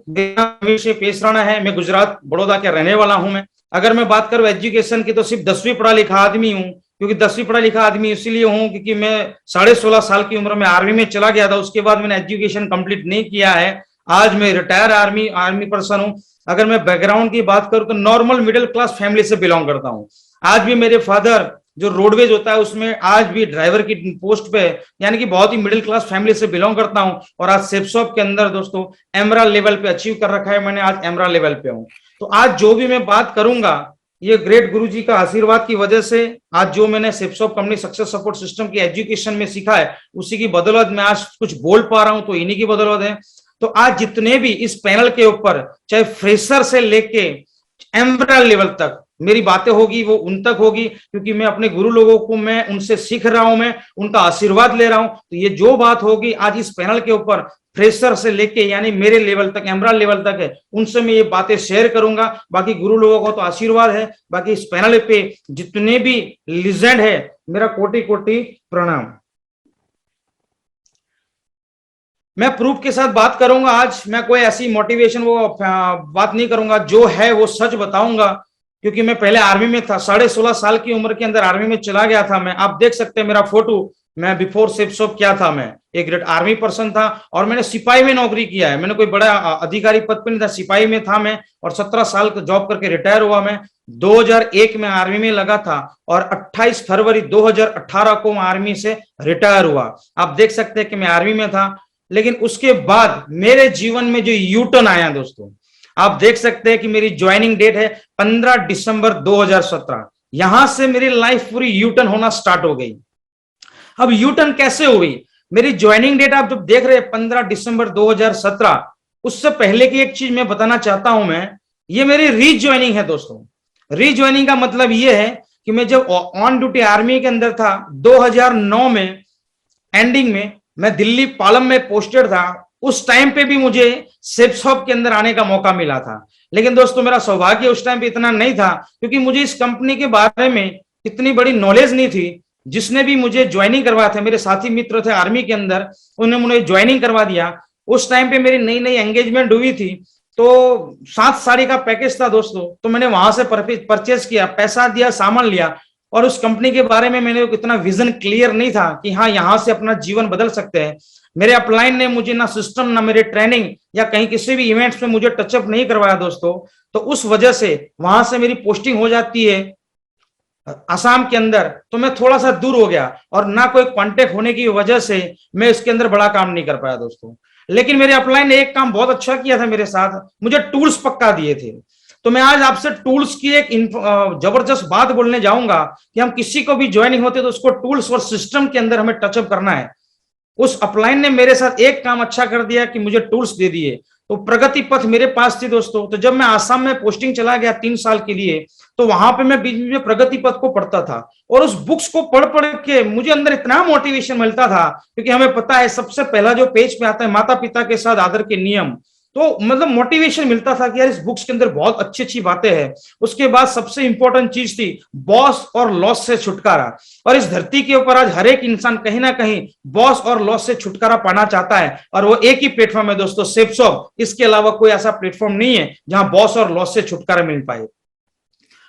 मेरा नाम अभिषेक पेश राणा है। मैं गुजरात बड़ौदा का रहने वाला हूं। मैं अगर मैं बात करूं एजुकेशन की तो सिर्फ 10वीं पढ़ा लिखा आदमी हूं। क्योंकि 10वीं पढ़ा लिखा आदमी इसलिए हूं क्योंकि मैं 16.5 साल की उम्र में आर्मी में चला गया था। उसके बाद मैंने एजुकेशन कंप्लीट नहीं किया है। आज मैं रिटायर आर्मी पर्सन हूं। अगर मैं बैकग्राउंड की बात करूं तो नॉर्मल मिडिल क्लास फैमिली से बिलोंग करता हूं। आज भी मेरे फादर जो रोडवेज होता है उसमें आज भी ड्राइवर की पोस्ट पे, यानी कि बहुत ही मिडिल क्लास फैमिली से बिलोंग करता हूं। और आज सेप्सॉप के अंदर दोस्तों एमरा लेवल पे अचीव कर रखा है मैंने। आज एमरा लेवल पे हूं। तो आज जो भी मैं बात करूंगा ये ग्रेट गुरु जी का आशीर्वाद की वजह से, आज जो मैंने सेप्सॉप कंपनी सक्सेस सपोर्ट सिस्टम की एजुकेशन में सीखा है उसी की बदौलत मैं आज कुछ बोल पा रहा हूं, तो इन्हीं की बदौलत है। तो आज जितने भी इस पैनल के ऊपर चाहे फ्रेशर से लेके एमरा लेवल तक मेरी बातें होगी वो उन तक होगी, क्योंकि मैं अपने गुरु लोगों को मैं उनसे सीख रहा हूं, मैं उनका आशीर्वाद ले रहा हूं। तो ये जो बात होगी आज इस पैनल के ऊपर फ्रेशर से लेके यानी मेरे लेवल तक एमरा लेवल तक है, उनसे मैं ये बातें शेयर करूंगा। बाकी गुरु लोगों को तो आशीर्वाद है। बाकी इस पैनल पे जितने भी लीजेंड है मेरा कोटि कोटि प्रणाम। मैं प्रूफ के साथ बात करूंगा। आज मैं कोई ऐसी मोटिवेशन वो बात नहीं करूंगा, जो है वो सच बताऊंगा। क्योंकि मैं पहले आर्मी में था, 16.5 साल की उम्र के अंदर आर्मी में चला गया था मैं। आप देख सकते हैं मेरा फोटो, मैं बिफोर सेप्सॉप क्या था, मैं एक ग्रेट आर्मी पर्सन था और मैंने सिपाही में नौकरी किया है। मैंने कोई बड़ा अधिकारी पद पे नहीं था, सिपाही में था मैं। और 17 साल का जॉब करके रिटायर हुआ मैं। 2001 में आर्मी में लगा था और 28 फरवरी 2018 को आर्मी से रिटायर हुआ। आप देख सकते हैं कि मैं आर्मी में था। लेकिन उसके बाद मेरे जीवन में जो यू टर्न आया दोस्तों, आप देख सकते हैं कि मेरी ज्वाइनिंग डेट है 15 दिसंबर 2017। यहां से मेरी लाइफ पूरी यू टर्न होना स्टार्ट हो गई। अब यू टर्न कैसे हुई? मेरी ज्वाइनिंग डेट आप जब देख रहे हैं 15 दिसंबर 2017, उससे पहले की एक चीज मैं बताना चाहता हूं। मैं ये मेरी रीज्वाइनिंग है दोस्तों। रीज्वाइनिंग का मतलब ये है कि मैं जब ऑन ड्यूटी आर्मी के अंदर था 2009 में एंडिंग में, मैं दिल्ली पालम में पोस्टेड था। उस टाइम पे भी मुझे सेप्सॉप के अंदर आने का मौका मिला था। लेकिन दोस्तों मेरा सौभाग्य उस टाइम पे इतना नहीं था, क्योंकि मुझे इस कंपनी के बारे में इतनी बड़ी नॉलेज नहीं थी। जिसने भी मुझे ज्वाइनिंग करवाया था, मेरे साथी मित्र थे आर्मी के अंदर, उन्होंने मुझे ज्वाइनिंग करवा दिया। उस टाइम पे मेरी नई नई एंगेजमेंट हुई थी, तो 7 साड़ी का पैकेज था दोस्तों। तो मैंने वहां से परचेज किया, पैसा दिया, सामान लिया। और उस कंपनी के बारे में मैंने इतना विजन क्लियर नहीं था कि हाँ यहां से अपना जीवन बदल सकते हैं। मेरे अपलाइन ने मुझे ना सिस्टम ना मेरे ट्रेनिंग या कहीं किसी भी इवेंट्स में मुझे टचअप नहीं करवाया दोस्तों। तो उस वजह से वहां से मेरी पोस्टिंग हो जाती है असम के अंदर, तो मैं थोड़ा सा दूर हो गया और ना कोई कांटेक्ट होने की वजह से मैं इसके अंदर बड़ा काम नहीं कर पाया दोस्तों। लेकिन मेरे अपलाइन ने एक काम बहुत अच्छा किया था मेरे साथ, मुझे टूल्स पक्का दिए थे। तो मैं आज आपसे टूल्स की एक जबरदस्त बात बोलने जाऊंगा कि हम किसी को भी ज्वाइनिंग होते तो उसको टूल्स और सिस्टम के अंदर हमें टचअप करना है। उस अपलाइन ने मेरे साथ एक काम अच्छा कर दिया कि मुझे टूल्स दे दिए। तो प्रगति पथ मेरे पास थी दोस्तों। तो जब मैं आसाम में पोस्टिंग चला गया 3 साल के लिए, तो वहां पे मैं बीच में प्रगति पथ को पढ़ता था और उस बुक्स को पढ़ पढ़ के मुझे अंदर इतना मोटिवेशन मिलता था। क्योंकि हमें पता है सबसे पहला जो पेज पे आता है माता पिता के साथ आदर के नियम, तो मतलब मोटिवेशन मिलता था कि यार इस बुक्स के अंदर बहुत अच्छी अच्छी बातें हैं। उसके बाद सबसे इंपॉर्टेंट चीज थी बॉस और लॉस से छुटकारा। और इस धरती के ऊपर आज हर एक इंसान कहीं ना कहीं बॉस और लॉस से छुटकारा पाना चाहता है, और वो एक ही प्लेटफॉर्म है दोस्तों, सेप्सॉप। इसके अलावा कोई ऐसा प्लेटफॉर्म नहीं है जहां बॉस और लॉस से छुटकारा मिल पाए।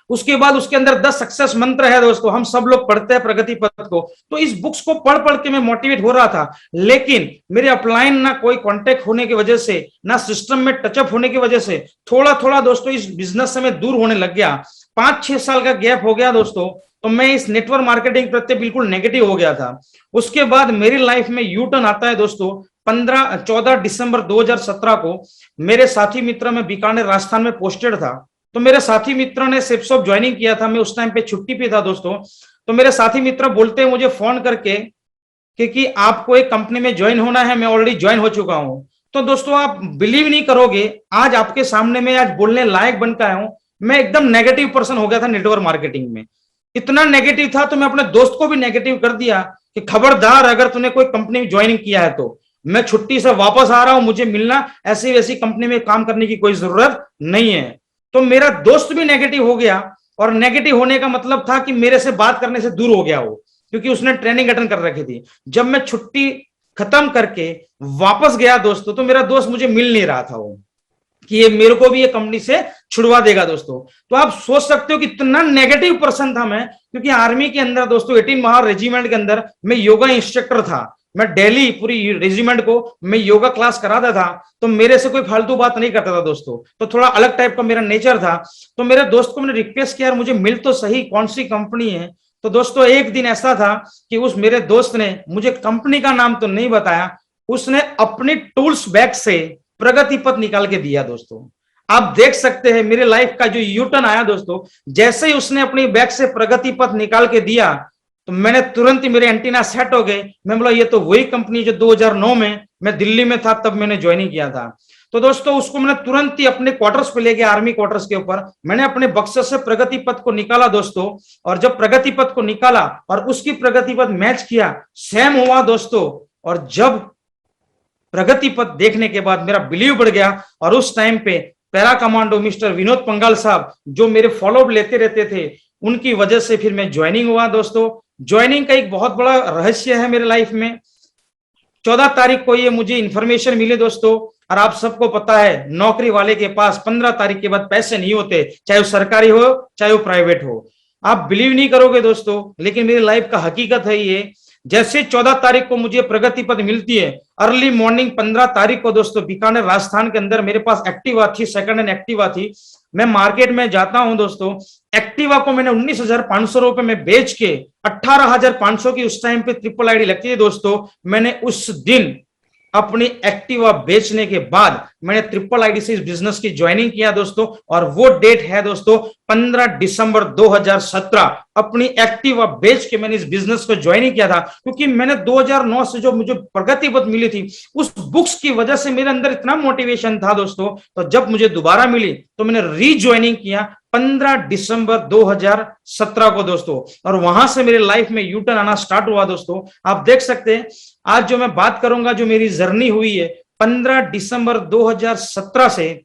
उसके बाद उसके अंदर 10 सक्सेस मंत्र है दोस्तों, हम सब लोग पढ़ते हैं प्रगति पथ को। तो इस बुक्स को पढ़ पढ़ के मैं मोटिवेट हो रहा था। लेकिन मेरे अपलाइन ना कोई कांटेक्ट होने की वजह से, ना सिस्टम में टचअप होने की वजह से थोड़ा थोड़ा दोस्तों इस बिजनेस से मैं दूर होने लग गया। 5-6 साल का गैप हो गया दोस्तों। तो मैं इस नेटवर्क मार्केटिंग प्रति बिल्कुल नेगेटिव हो गया था। उसके बाद मेरी लाइफ में यू टर्न आता है दोस्तों 14 दिसंबर 2017 को। मेरे साथी मित्र में बीकानेर राजस्थान में पोस्टेड था। तो मेरे साथी मित्र ने सेप्सॉप ज्वाइनिंग किया था, मैं उस टाइम पे छुट्टी पे था दोस्तों। तो मेरे साथी मित्र बोलते हैं मुझे फोन करके कि आपको एक कंपनी में ज्वाइन होना है, मैं ऑलरेडी ज्वाइन हो चुका हूं। तो दोस्तों आप बिलीव नहीं करोगे, आज आपके सामने मैं आज बोलने लायक बन के आया हूं। मैं एकदम नेगेटिव पर्सन हो गया था नेटवर्क मार्केटिंग में, इतना नेगेटिव था। तो मैं अपने दोस्त को भी नेगेटिव कर दिया कि खबरदार अगर तूने कोई कंपनी में ज्वाइनिंग किया है तो मैं छुट्टी से वापस आ रहा हूं, मुझे मिलना, ऐसी वैसी कंपनी में काम करने की कोई जरूरत नहीं है। तो मेरा दोस्त भी नेगेटिव हो गया, और नेगेटिव होने का मतलब था कि मेरे से बात करने से दूर हो गया वो, क्योंकि उसने ट्रेनिंग अटेंड कर रखी थी। जब मैं छुट्टी खत्म करके वापस गया दोस्तों, तो मेरा दोस्त मुझे मिल नहीं रहा था वो। कि ये मेरे को भी ये कंपनी से छुड़वा देगा दोस्तों। तो आप सोच सकते हो कि इतना नेगेटिव पर्सन था मैं, क्योंकि आर्मी के अंदर दोस्तों 18 महार रेजिमेंट के अंदर मैं योगा इंस्ट्रक्टर था। मैं डेली पूरी रेजिमेंट को मैं योगा क्लास कराता था, तो मेरे से कोई फालतू बात नहीं करता था दोस्तों। तो थोड़ा अलग टाइप का मेरा नेचर था। तो मेरे दोस्त को मैंने रिक्वेस्ट किया, मुझे मिल तो सही कौन सी कंपनी है। तो दोस्तों एक दिन ऐसा था कि उस मेरे दोस्त ने मुझे कंपनी का नाम तो नहीं बताया, उसने अपने टूल्स बैग से प्रगति पथ निकाल के दिया दोस्तों। आप देख सकते हैं मेरे लाइफ का जो यूटर्न आया दोस्तों। जैसे ही उसने अपनी बैग से प्रगति पथ निकाल के दिया, तो मैंने तुरंत ही मेरे एंटीना सेट हो गए। मैं बोला ये तो वही कंपनी जो 2009 में मैं दिल्ली में था तब मैंने ज्वाइनिंग किया था। तो दोस्तों उसको मैंने तुरंत ही अपने क्वार्टर्स पे ले गया, आर्मी क्वार्टर्स के ऊपर मैंने अपने बक्से से प्रगति पथ को निकाला दोस्तों। और जब प्रगति पथ को निकाला और उसकी प्रगति पथ मैच किया, सेम हुआ दोस्तों। और जब प्रगति पथ देखने के बाद मेरा बिलीव बढ़ गया। और उस टाइम पे पैरा कमांडो मिस्टर विनोद पंगाल साहब जो मेरे फॉलोअप लेते रहते थे, उनकी वजह से फिर मैं ज्वाइनिंग हुआ दोस्तों। ज्वाइनिंग का एक बहुत बड़ा रहस्य है मेरे लाइफ में। 14 तारीख को ये मुझे इंफॉर्मेशन मिले दोस्तों। और आप सबको पता है नौकरी वाले के पास 15 तारीख के बाद पैसे नहीं होते, चाहे वो सरकारी हो चाहे वो प्राइवेट हो। आप बिलीव नहीं करोगे दोस्तों, लेकिन मेरी लाइफ का हकीकत है ये। जैसे 14 तारीख को मुझे प्रगति पथ मिलती है, अर्ली मॉर्निंग 15 तारीख को दोस्तों बीकानेर राजस्थान के अंदर मेरे पास एक्टिवा थी, सेकंड हैंड एक्टिवा थी। मैं मार्केट में जाता हूं दोस्तों, एक्टिवा को मैंने 19,500 रुपए में बेच के 18,500 की उस टाइम पे ट्रिपल आईडी लगती है दोस्तों। मैंने उस दिन अपनी एक्टिवा बेचने के बाद मैंने ट्रिपल आईडी से इस बिजनेस की ज्वाइनिंग किया दोस्तों। और वो डेट है दोस्तों 15 दिसंबर 2017। अपनी एक्टिवा बेच के मैंने इस बिजनेस को ज्वाइनिंग किया था, क्योंकि मैंने 2009 से जो मुझे प्रगति पथ मिली थी उस बुक्स की वजह से मेरे अंदर इतना मोटिवेशन था दोस्तों। तो जब मुझे दोबारा मिली तो मैंने रीज्वाइनिंग किया 15 दिसंबर 2017 को दोस्तों। और वहां से मेरे लाइफ में यूटर्न आना स्टार्ट हुआ दोस्तों। आप देख सकते हैं आज जो मैं बात करूंगा, जो मेरी जर्नी हुई है 15 दिसंबर 2017 से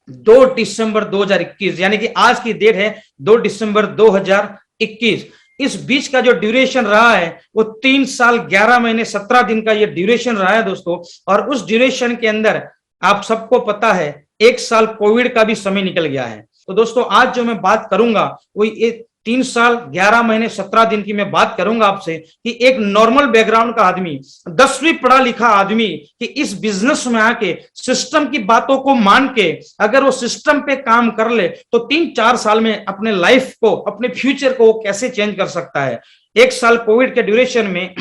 2 दिसंबर 2021, यानी कि आज की डेट है 2 दिसंबर 2021। इस बीच का जो ड्यूरेशन रहा है वो 3 साल 11 महीने 17 दिन का ये ड्यूरेशन रहा है दोस्तों। और उस ड्यूरेशन के अंदर आप सबको पता है 1 साल कोविड का भी समय निकल गया है। तो दोस्तों आज जो मैं बात करूंगा वो 3 साल 11 महीने 17 दिन की मैं बात करूंगा आपसे, कि एक नॉर्मल बैकग्राउंड का आदमी, 10वीं पढ़ा लिखा आदमी, कि इस बिजनेस में आके सिस्टम की बातों को मान के अगर वो सिस्टम पे काम कर ले तो 3-4 साल में अपने लाइफ को, अपने फ्यूचर को कैसे चेंज कर सकता है। 1 साल कोविड के ड्यूरेशन में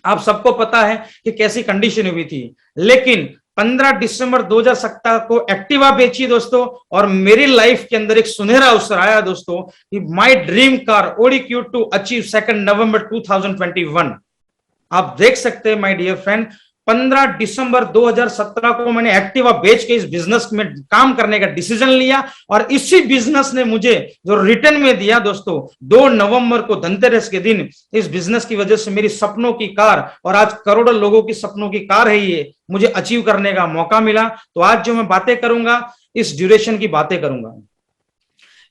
आप सबको पता है कि कैसी कंडीशन हुई थी। लेकिन 15 दिसंबर 2017 को एक्टिवा बेची दोस्तों, और मेरी लाइफ के अंदर एक सुनहरा अवसर आया दोस्तों कि my dream car Audi Q2 achieve 2 नवंबर 2021। आप देख सकते हैं माय डियर फ्रेंड, 15 दिसंबर 2017 को मैंने एक्टिवा बेच के इस बिजनेस में काम करने का डिसीजन लिया। और इसी बिजनेस ने मुझे जो रिटर्न में दिया दोस्तों, 2 नवंबर को धनतेरस के दिन इस बिजनेस की वजह से मेरी सपनों की कार, और आज करोड़ों लोगों की सपनों की कार है ये, मुझे अचीव करने का मौका मिला। तो आज जो मैं बातें करूंगा इस ड्यूरेशन की बातें करूंगा।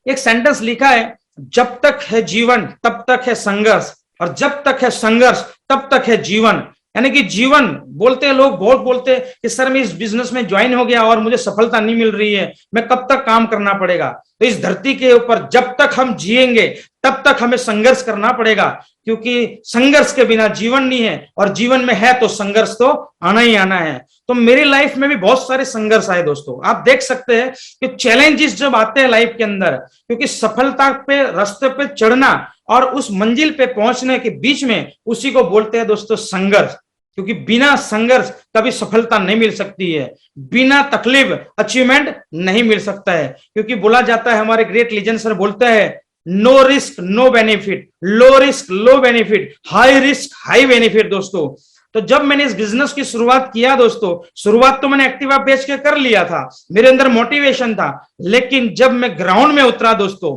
एक सेंटेंस लिखा है, जब तक है जीवन तब तक है संघर्ष, और जब तक है संघर्ष तब तक है जीवन। यानी कि जीवन बोलते हैं लोग, बहुत बोलते हैं कि सर मैं इस बिजनेस में ज्वाइन हो गया और मुझे सफलता नहीं मिल रही है, मैं कब तक काम करना पड़ेगा। तो इस धरती के ऊपर जब तक हम जिएंगे तब तक हमें संघर्ष करना पड़ेगा, क्योंकि संघर्ष के बिना जीवन नहीं है, और जीवन में है तो संघर्ष तो आना ही आना है। तो मेरी लाइफ में भी बहुत सारे संघर्ष आए दोस्तों। आप देख सकते हैं कि चैलेंजेस जब आते हैं लाइफ के अंदर, क्योंकि सफलता पे रास्ते पे चढ़ना और उस मंजिल पे पहुंचने के बीच में उसी को बोलते हैं दोस्तों संघर्ष। क्योंकि बिना संघर्ष कभी सफलता नहीं मिल सकती है, बिना तकलीफ अचीवमेंट नहीं मिल सकता है। क्योंकि बोला जाता है, हमारे ग्रेट लीजेंड सर बोलते हैं, no risk no benefit, low risk low benefit, high risk high benefit दोस्तों। तो जब मैंने इस बिजनेस की शुरुआत किया दोस्तों, शुरुआत तो मैंने एक्टिवा बेच के कर लिया था, मेरे अंदर मोटिवेशन था। लेकिन जब मैं ग्राउंड में उतरा दोस्तों,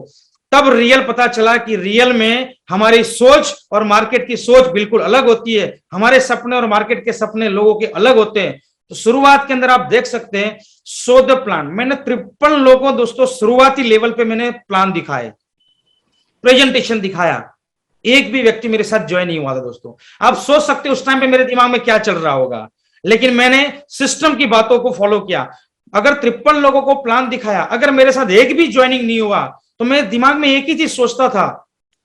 तब रियल पता चला कि रियल में हमारी सोच और मार्केट की सोच बिल्कुल अलग होती है। हमारे सपने और मार्केट के सपने लोगों के अलग होते हैं। तो शुरुआत के अंदर आप देख सकते हैं, सो द प्लान, मैंने 53 लोगों दोस्तों शुरुआती लेवल पे मैंने प्लान दिखाए, प्रेजेंटेशन दिखाया। एक भी व्यक्ति मेरे साथ ज्वाइन नहीं हुआ था दोस्तों। आप सोच सकते हैं उस टाइम पे मेरे दिमाग में क्या चल रहा होगा, लेकिन मैंने सिस्टम की बातों को फॉलो किया। अगर 53 लोगों को प्लान दिखाया, अगर मेरे साथ एक भी ज्वाइनिंग नहीं हुआ, तो मेरे दिमाग में एक ही चीज सोचता था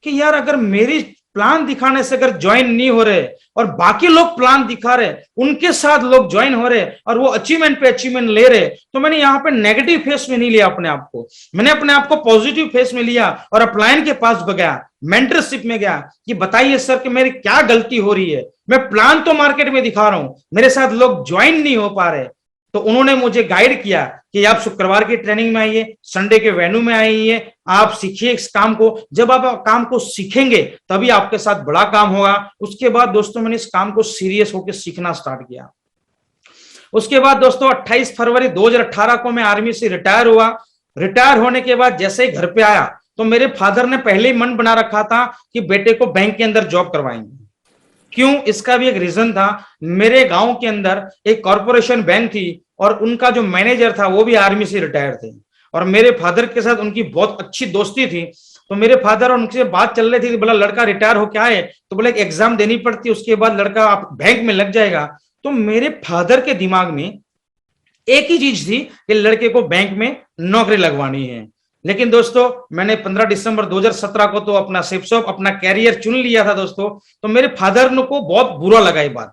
कि यार अगर मेरी प्लान दिखाने से अगर ज्वाइन नहीं हो रहे और बाकी लोग प्लान दिखा रहे, उनके साथ लोग ज्वाइन हो रहे और वो अचीवमेंट पे अचीवमेंट ले रहे, तो मैंने यहाँ पे नेगेटिव फेस में नहीं लिया अपने आप को, मैंने अपने आप को पॉजिटिव फेस में लिया और अपलाइन के पास गया, मेंटरशिप में गया कि बताइए सर कि मेरी क्या गलती हो रही है, मैं प्लान तो मार्केट में दिखा रहा हूं, मेरे साथ लोग ज्वाइन नहीं हो पा रहे। तो उन्होंने मुझे गाइड किया कि आप शुक्रवार की ट्रेनिंग में आइए, संडे के वेन्यू में आइए, आप सीखिए इस काम को, जब आप काम को सीखेंगे तभी आपके साथ बड़ा काम होगा। उसके बाद दोस्तों मैंने इस काम को सीरियस होकर सीखना स्टार्ट किया। उसके बाद दोस्तों 28 फरवरी 2018 को मैं आर्मी से रिटायर हुआ। रिटायर होने के बाद जैसे ही घर पे आया तो मेरे फादर ने पहले ही मन बना रखा था कि बेटे को बैंक के अंदर जॉब करवाएंगे। क्यों? इसका भी एक रीजन था। मेरे गांव के अंदर एक कॉर्पोरेशन बैंक थी और उनका जो मैनेजर था वो भी आर्मी से रिटायर थे और मेरे फादर के साथ उनकी बहुत अच्छी दोस्ती थी। तो मेरे फादर और उनसे बात चल रही थी कि बोला लड़का रिटायर होके आए तो बोला एक एग्जाम देनी पड़ती है, उसके बाद लड़का आप बैंक में लग जाएगा। तो मेरे फादर के दिमाग में एक ही चीज थी कि लड़के को बैंक में नौकरी लगवानी है। लेकिन दोस्तों मैंने 15 दिसंबर 2017 को तो अपना शिपशॉप अपना कैरियर चुन लिया था दोस्तों। तो मेरे फादर को बहुत बुरा लगा ये बात,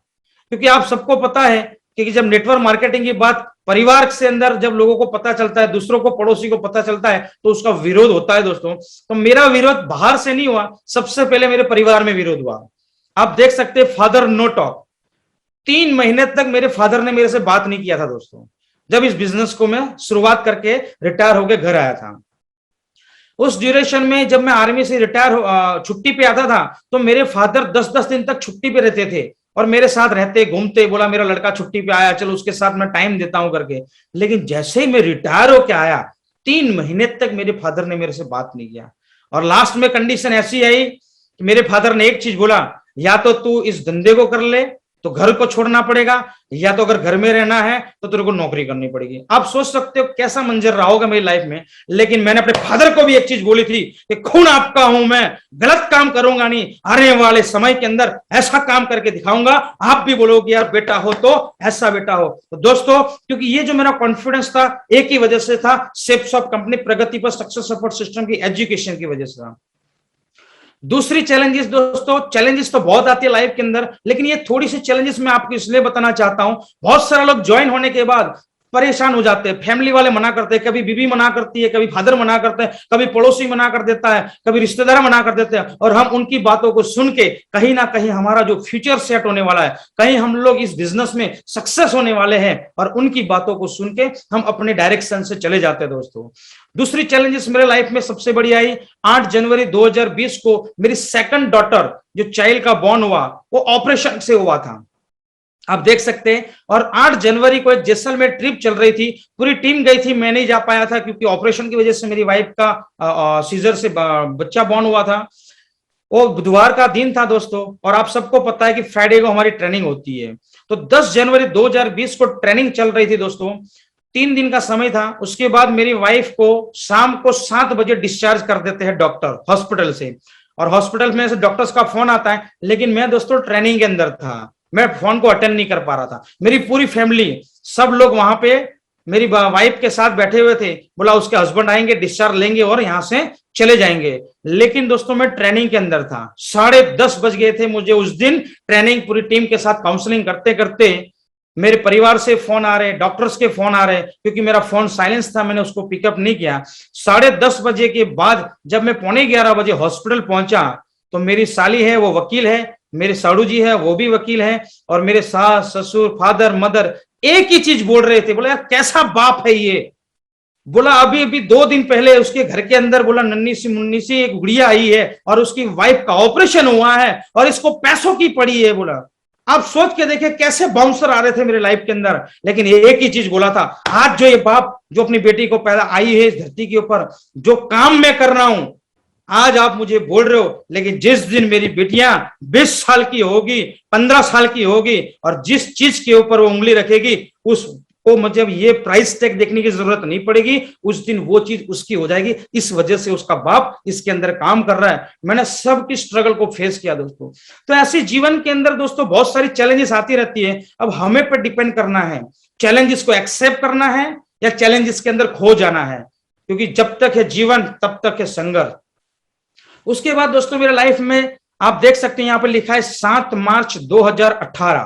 क्योंकि आप सबको पता है कि जब नेटवर्क मार्केटिंग की बात परिवार से अंदर जब लोगों को पता चलता है, दूसरों को पड़ोसी को पता चलता है तो उसका विरोध होता है दोस्तों। तो मेरा विरोध बाहर से नहीं हुआ, सबसे पहले मेरे परिवार में विरोध हुआ। आप देख सकते हैं फादर नो टॉक, 3 महीने तक मेरे फादर ने मेरे से बात नहीं किया था दोस्तों, जब इस बिजनेस को मैं शुरुआत करके रिटायर होकर घर आया था। उस ड्यूरेशन में जब मैं आर्मी से रिटायर छुट्टी पे आता था तो मेरे फादर 10-10 दिन तक छुट्टी पे रहते थे और मेरे साथ रहते घूमते, बोला मेरा लड़का छुट्टी पे आया चलो उसके साथ मैं टाइम देता हूं करके। लेकिन जैसे ही मैं रिटायर होके आया 3 महीने तक मेरे फादर ने मेरे से बात नहीं किया और लास्ट में कंडीशन ऐसी आई कि मेरे फादर ने एक चीज बोला, या तो तू इस धंधे को कर ले तो घर को छोड़ना पड़ेगा, या तो अगर घर में रहना है तो तेरे को नौकरी करनी पड़ेगी। आप सोच सकते हो कैसा मंजर रहा होगा मेरी लाइफ में। लेकिन मैंने अपने फादर को भी एक चीज बोली थी कि खून आपका हूं मैं, गलत काम करूंगा नहीं, आने वाले समय के अंदर ऐसा काम करके दिखाऊंगा, आप भी बोलोगे यार बेटा हो तो ऐसा बेटा हो। तो दोस्तों क्योंकि ये जो मेरा कॉन्फिडेंस था एक ही वजह से था, शिपशॉप कंपनी प्रगति पर सक्सेस सपोर्ट सिस्टम की एजुकेशन की वजह से था। दूसरी चैलेंजेस दोस्तों, चैलेंजेस तो बहुत आती है लाइफ के अंदर, लेकिन ये थोड़ी सी चैलेंजेस मैं आपको इसलिए बताना चाहता हूं, बहुत सारे लोग ज्वाइन होने के बाद परेशान हो जाते हैं, फैमिली वाले मना करते हैं, कभी बीवी मना करती है, कभी फादर मना करते हैं, कभी पड़ोसी मना कर देता है, कभी रिश्तेदार मना कर देते हैं और हम उनकी बातों को सुन के कहीं ना कहीं हमारा जो फ्यूचर सेट होने वाला है, कहीं हम लोग इस बिजनेस में सक्सेस होने वाले हैं और उनकी बातों को सुन के हम अपने डायरेक्शन से चले जाते हैं दोस्तों। दूसरी चैलेंजेस मेरे लाइफ में सबसे बड़ी आई 8 जनवरी 2020 को मेरी सेकंड डॉटर जो चाइल्ड का बॉर्न हुआ वो ऑपरेशन से हुआ था, आप देख सकते हैं। और 8 जनवरी को एक जैसलमेर ट्रिप चल रही थी, पूरी टीम गई थी, मैं नहीं जा पाया था क्योंकि ऑपरेशन की वजह से मेरी वाइफ का सीजर से बच्चा बॉर्न हुआ था। वो बुधवार का दिन था दोस्तों और आप सबको पता है कि फ्राइडे को हमारी ट्रेनिंग होती है। तो 10 जनवरी 2020 को ट्रेनिंग चल रही थी दोस्तों, 3 दिन का समय था। उसके बाद मेरी वाइफ को शाम को 7 बजे डिस्चार्ज कर देते हैं डॉक्टर हॉस्पिटल से, और हॉस्पिटल में से डॉक्टर्स का फोन आता है, लेकिन मैं दोस्तों ट्रेनिंग के अंदर था, मैं फोन को अटेंड नहीं कर पा रहा था। मेरी पूरी फैमिली सब लोग वहां पे मेरी वाइफ के साथ बैठे हुए थे, बोला उसके हस्बैंड आएंगे डिस्चार्ज लेंगे और यहां से चले जाएंगे। लेकिन दोस्तों मैं ट्रेनिंग के अंदर था, 10:30 बज गए थे मुझे उस दिन। ट्रेनिंग पूरी टीम के साथ काउंसलिंग करते करते मेरे परिवार से फोन आ रहे, डॉक्टर्स के फोन आ रहे, क्योंकि मेरा फोन साइलेंस था, मैंने उसको पिकअप नहीं किया। 10:30 बजे के बाद जब मैं 11:15 बजे हॉस्पिटल पहुंचा तो मेरी साली है वो वकील है, मेरे साड़ू जी है वो भी वकील है, और मेरे सास ससुर फादर मदर एक ही चीज बोल रहे थे, बोला यार कैसा बाप है ये। बोला अभी अभी 2 दिन पहले उसके घर के अंदर बोला नन्ही सी मुन्नी सी एक गुड़िया आई है और उसकी वाइफ का ऑपरेशन हुआ है और इसको पैसों की पड़ी है। बोला आप सोच के देखे कैसे बाउंसर आ रहे थे मेरे लाइफ के अंदर, लेकिन एक ही चीज बोला था, आज जो ये बाप जो अपनी बेटी को पैदा आई है इस धरती के ऊपर, जो काम मैं कर रहा हूं आज आप मुझे बोल रहे हो, लेकिन जिस दिन मेरी बेटियां 20 साल की होगी 15 साल की होगी और जिस चीज के ऊपर वो उंगली रखेगी उसको मतलब ये प्राइस टैग देखने की जरूरत नहीं पड़ेगी, उस दिन वो चीज उसकी हो जाएगी। इस वजह से उसका बाप इसके अंदर काम कर रहा है। मैंने सबकी स्ट्रगल को फेस किया दोस्तों। तो ऐसे जीवन के अंदर दोस्तों बहुत सारी चैलेंजेस आती रहती है, अब हमें पर डिपेंड करना है, चैलेंजेस को एक्सेप्ट करना है या चैलेंजेस के अंदर खो जाना है, क्योंकि जब तक है जीवन तब तक है संघर्ष। उसके बाद दोस्तों मेरे लाइफ में आप देख सकते हैं यहाँ पर लिखा है 7 मार्च 2018,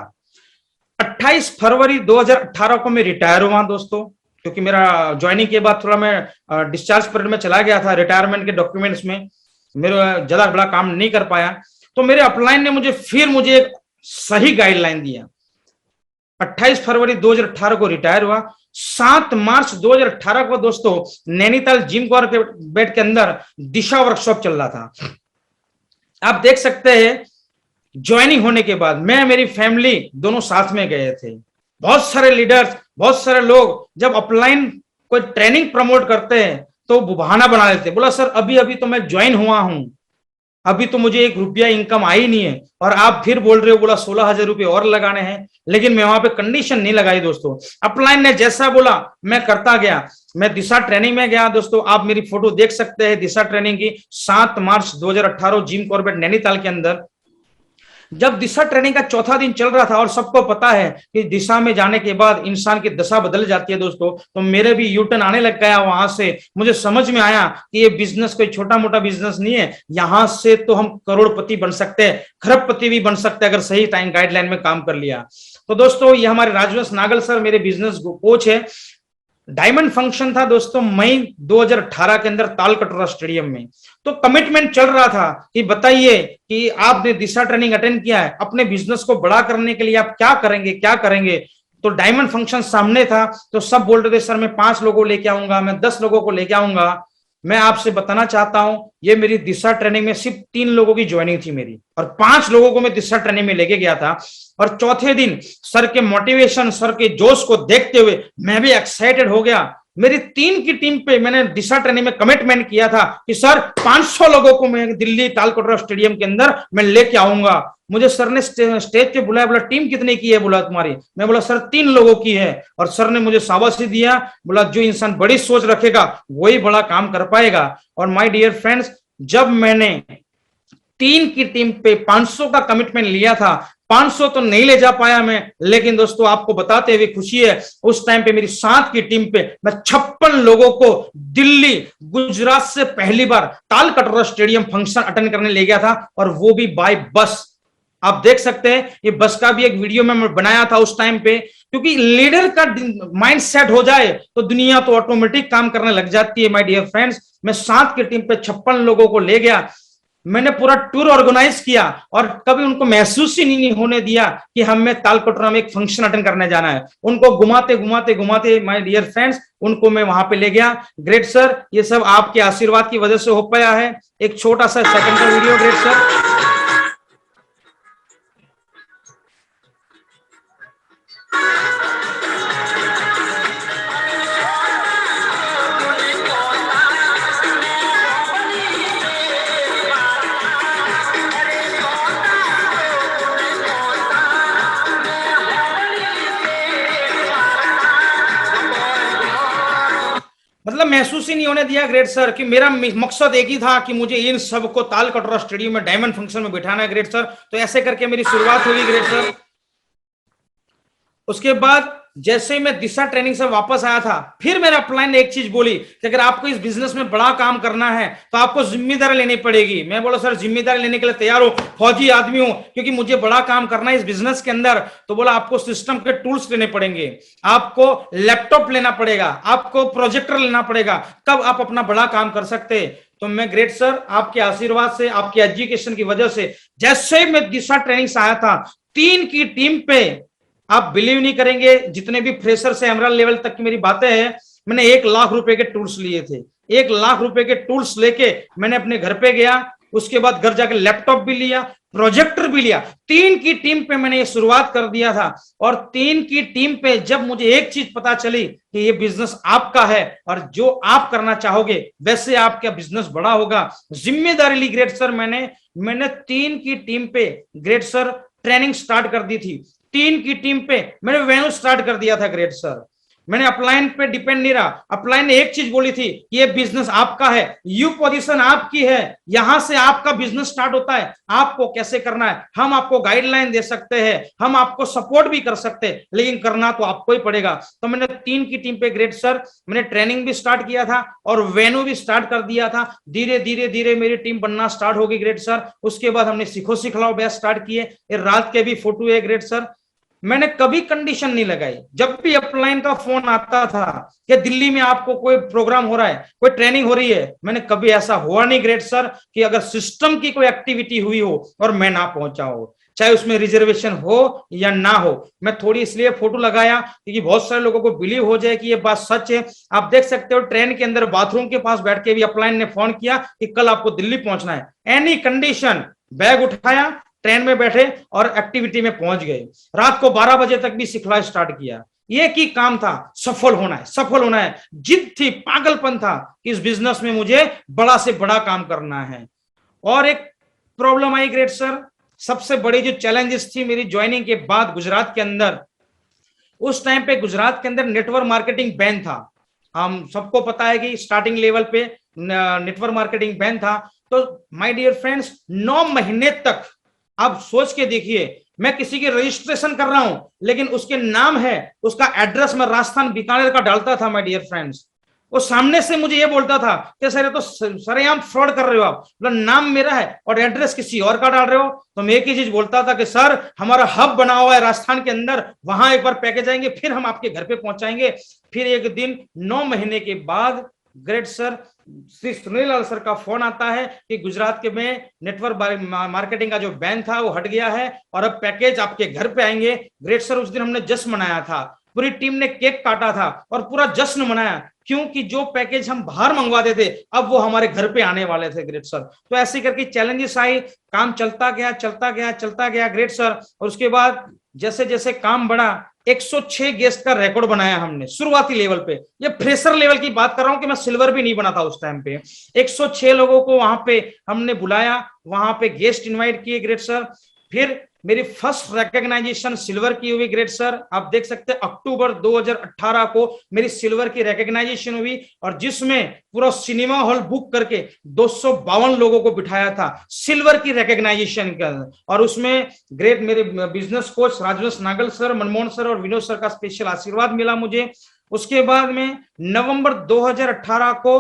28 फरवरी 2018 को मैं रिटायर हुआ दोस्तों, क्योंकि मेरा ज्वाइनिंग के बाद थोड़ा मैं डिस्चार्ज पीरियड में चला गया था, रिटायरमेंट के डॉक्यूमेंट्स में मेरा ज्यादा बड़ा काम नहीं कर पाया। तो मेरे अपलाइन ने मुझे एक सही गाइडलाइन दिया। 28 फरवरी 2018 को रिटायर हुआ। 7 मार्च 2018 को दोस्तों नैनीताल जिम कॉर्बेट के अंदर दिशा वर्कशॉप चल रहा था। आप देख सकते हैं ज्वाइनिंग होने के बाद मैं मेरी फैमिली दोनों साथ में गए थे। बहुत सारे लीडर्स, बहुत सारे लोग जब अपलाइन कोई ट्रेनिंग प्रमोट करते हैं तो बहाना बना लेते, बोला सर अभी अभी तो मैं ज्वाइन हुआ हूं, अभी तो मुझे 1 रुपया इनकम आई नहीं है और आप फिर बोल रहे हो, बोला 16,000 रुपये और लगाने हैं। लेकिन मैं वहां पे कंडीशन नहीं लगाई दोस्तों, अपलाइन ने जैसा बोला मैं करता गया। मैं दिशा ट्रेनिंग में गया दोस्तों, आप मेरी फोटो देख सकते हैं दिशा ट्रेनिंग की, 7 मार्च 2018 जिम कॉर्बेट नैनीताल के अंदर। जब दिशा ट्रेनिंग का चौथा दिन चल रहा था और सबको पता है कि दिशा में जाने के बाद इंसान की दशा बदल जाती है दोस्तों, तो मेरे भी यूटर्न आने लग गया। वहां से मुझे समझ में आया कि ये बिजनेस कोई छोटा मोटा बिजनेस नहीं है, यहां से तो हम करोड़पति बन सकते हैं, खरबपति भी बन सकते हैं अगर सही टाइम गाइडलाइन में काम कर लिया तो। दोस्तों ये हमारे राजवंश नागल सर मेरे बिजनेस कोच है। डायमंड फंक्शन था दोस्तों मई 2018 के अंदर तालकटोरा स्टेडियम में। तो कमिटमेंट चल रहा था कि बताइए कि आपने दिशा ट्रेनिंग अटेंड किया है, अपने बिजनेस को बड़ा करने के लिए आप क्या करेंगे। तो डायमंड फंक्शन सामने था, तो सब बोल रहे थे सर मैं 5 लोगों को लेके आऊंगा, मैं 10 लोगों को लेके आऊंगा। मैं आपसे बताना चाहता हूं ये मेरी दिशा ट्रेनिंग में सिर्फ 3 लोगों की ज्वाइनिंग थी मेरी, और 5 लोगों को मैं दिशा ट्रेनिंग में लेके गया था। और चौथे दिन सर के मोटिवेशन, सर के जोश को देखते हुए मैं भी एक्साइटेड हो गया। मेरी 3 की टीम पे मैंने दिशा ट्रेनिंग में कमिटमेंट किया था कि सर 500 लोगों को मैं दिल्ली तालकटोरा स्टेडियम के अंदर मैं लेके आऊंगा। मुझे सर ने स्टेज पे बुलाया, बोला टीम कितने की है, बोला तुम्हारी। मैं बोला सर 3 लोगों की है। और सर ने मुझे शाबाशी दिया, बोला जो इंसान बड़ी सोच रखेगा वही बड़ा काम कर पाएगा। और माय डियर फ्रेंड्स, जब मैंने 3 की टीम पे 500 का कमिटमेंट लिया था, 500 तो नहीं ले जा पाया मैं, लेकिन दोस्तों आपको बताते हुए खुशी है उस टाइम पे मेरी 7 की टीम पे मैं 56 लोगों को दिल्ली गुजरात से पहली बार तालकटोरा स्टेडियम फंक्शन अटेंड करने ले गया था, और वो भी बाय बस। आप देख सकते हैं ये बस का भी एक वीडियो मैं बनाया था उस टाइम पे, क्योंकि लीडर का माइंड सेट हो जाए तो दुनिया तो ऑटोमेटिक काम करने लग जाती है। माय डियर फ्रेंड्स, मैं 7 की टीम पे 56 लोगों को ले गया, मैंने पूरा टूर ऑर्गेनाइज किया और कभी उनको महसूस ही नहीं होने दिया कि हमें तालकटोरा में एक फंक्शन अटेंड करने जाना है। उनको घुमाते माय डियर फ्रेंड्स उनको मैं वहां पे ले गया। ग्रेट सर, ये सब आपके आशीर्वाद की वजह से हो पाया है। एक छोटा सा सेकंड का वीडियो। ग्रेट सर, मतलब महसूस ही नहीं होने दिया ग्रेट सर कि मेरा मकसद एक ही था कि मुझे इन सबको तालकटोरा स्टेडियम में डायमंड फंक्शन में बिठाना है। ग्रेट सर, तो ऐसे करके मेरी शुरुआत हुई। ग्रेट सर, उसके बाद जैसे ही मैं दिशा ट्रेनिंग से वापस आया था, फिर मेरा अपलाइन ने एक चीज बोली कि अगर आपको इस बिजनेस में बड़ा काम करना है तो आपको जिम्मेदारी लेनी पड़ेगी। मैं बोला सर जिम्मेदारी लेने के लिए तैयार हूं, फौजी आदमी हूं, क्योंकि मुझे बड़ा काम करना है इस बिजनेस के अंदर। तो बोला आपको सिस्टम के टूल्स लेने पड़ेंगे, आपको लैपटॉप लेना पड़ेगा, आपको प्रोजेक्टर लेना पड़ेगा, तब आप अपना बड़ा काम कर सकते हैं। तो मैं ग्रेट सर आपके आशीर्वाद से, आपके एजुकेशन की वजह से, जैसे मैं दिशा ट्रेनिंग से आया था 3 की टीम पे, आप बिलीव नहीं करेंगे जितने भी फ्रेशर से एमरल्ड लेवल तक की मेरी बातें हैं, मैंने 1 लाख रुपए के टूल्स लिए थे। 1 लाख रुपए के टूल्स लेके मैंने अपने घर पे गया, उसके बाद घर जाके लैपटॉप भी लिया, प्रोजेक्टर भी लिया। 3 की टीम पे मैंने ये शुरुआत कर दिया था। और 3 की टीम पे जब मुझे एक चीज पता चली कि ये बिजनेस आपका है और जो आप करना चाहोगे वैसे आपका बिजनेस बड़ा होगा, जिम्मेदारी ली ग्रेट सर। मैंने 3 की टीम पे ग्रेट सर ट्रेनिंग स्टार्ट कर दी थी। 3 की टीम पे मैंने वेन्यू स्टार्ट कर दिया था ग्रेट सर। मैंने अपलाइन पे डिपेंड नहीं रहा। अपलाइन ने एक चीज बोली थी कि ये बिजनेस आपका है, यू पोजीशन आपकी है, यहां से आपका बिजनेस स्टार्ट होता है, आपको कैसे करना है हम आपको गाइडलाइन दे सकते हैं, हम आपको सपोर्ट भी कर सकते हैं, लेकिन करना तो आपको ही पड़ेगा। तो मैंने 3 की टीम पे ग्रेट सर मैंने ट्रेनिंग भी स्टार्ट किया था और वेन्यू भी स्टार्ट कर दिया था। धीरे धीरे धीरे मेरी टीम बनना स्टार्ट होगी ग्रेट सर। उसके बाद हमने सीखो सिखलाओ बैच स्टार्ट किए, रात के भी फोटो है ग्रेट सर। मैंने कभी कंडीशन नहीं लगाई। जब भी अपलाइन का फोन आता था कि दिल्ली में आपको कोई प्रोग्राम हो रहा है, कोई ट्रेनिंग हो रही है, मैंने कभी ऐसा हुआ नहीं ग्रेट सर कि अगर सिस्टम की कोई एक्टिविटी हुई हो और मैं ना पहुंचा हो, चाहे उसमें रिजर्वेशन हो या ना हो। मैं थोड़ी इसलिए फोटो लगाया क्योंकि बहुत सारे लोगों को बिलीव हो जाए कि ये बात सच है। आप देख सकते हो ट्रेन के अंदर बाथरूम के पास बैठ के भी अपलाइन ने फोन किया कि कल आपको दिल्ली पहुंचना है, एनी कंडीशन, बैग उठाया, ट्रेन में बैठे और एक्टिविटी में पहुंच गए। रात को 12 बजे तक भी सिखलाई स्टार्ट किया। ये की काम था, सफल होना है, सफल होना है। जिद थी, पागलपन था कि इस बिजनेस में मुझे बड़ा से बड़ा काम करना है। और एक प्रॉब्लम आई ग्रेट सर, सबसे बड़ी जो चैलेंजेस थी मेरी ज्वाइनिंग के बाद गुजरात के अंदर, उस टाइम पे गुजरात के अंदर नेटवर्क मार्केटिंग बैन था। हम सबको पता है कि स्टार्टिंग लेवल पे नेटवर्क मार्केटिंग बैन था। तो माय डियर फ्रेंड्स, 9 महीने तक आप सोच के देखिए, मैं किसी की रजिस्ट्रेशन कर रहा हूं लेकिन उसके नाम है, उसका एड्रेस मैं राजस्थान बीकानेर का डालता था। माय डियर फ्रेंड्स, वो सामने से मुझे ये बोलता था कि सर ये तो सरेआम फ्रॉड कर रहे हो आप, मतलब नाम मेरा है और एड्रेस किसी और का डाल रहे हो। तो मैं एक ही चीज बोलता था कि सर हमारा हब बना हुआ है राजस्थान के अंदर, वहां एक बार पैकेज आएंगे फिर हम आपके घर पे पहुंचाएंगे। फिर एक दिन 9 महीने के बाद ग्रेट सर श्री सुनील लाल सर का फोन आता है कि गुजरात के में नेटवर्क मार्केटिंग का जो बैन था वो हट गया है और अब पैकेज आपके घर पे आएंगे। ग्रेट सर उस दिन हमने जश्न मनाया था, पूरी टीम ने केक काटा था और पूरा जश्न मनाया, क्योंकि जो पैकेज हम बाहर मंगवाते थे अब वो हमारे घर पे आने वाले थे ग्रेट सर। तो ऐसे करके चैलेंजेस आई, काम चलता गया चलता गया चलता गया ग्रेट सर। और उसके बाद जैसे जैसे काम बढ़ा, 106 गेस्ट का रिकॉर्ड बनाया हमने शुरुआती लेवल पे। ये फ्रेशर लेवल की बात कर रहा हूं कि मैं सिल्वर भी नहीं बना था उस टाइम पे। 106 लोगों को वहां पे हमने बुलाया, वहां पे गेस्ट इनवाइट किए ग्रेट सर। फिर मेरी फर्स्ट रिकॉग्नाइजेशन सिल्वर की हुई ग्रेट सर। आप देख सकते हैं अक्टूबर 2018 को मेरी सिल्वर की रिकॉग्नाइजेशन हुई और जिसमें पूरा सिनेमा हॉल बुक करके 252 लोगों को बिठाया था सिल्वर की रिकॉग्नाइजेशन का। और उसमें ग्रेट मेरे बिजनेस कोच राजवंश नागल सर, मनमोहन सर और विनोद सर का स्पेशल आशीर्वाद मिला मुझे। उसके बाद में नवंबर 2018 को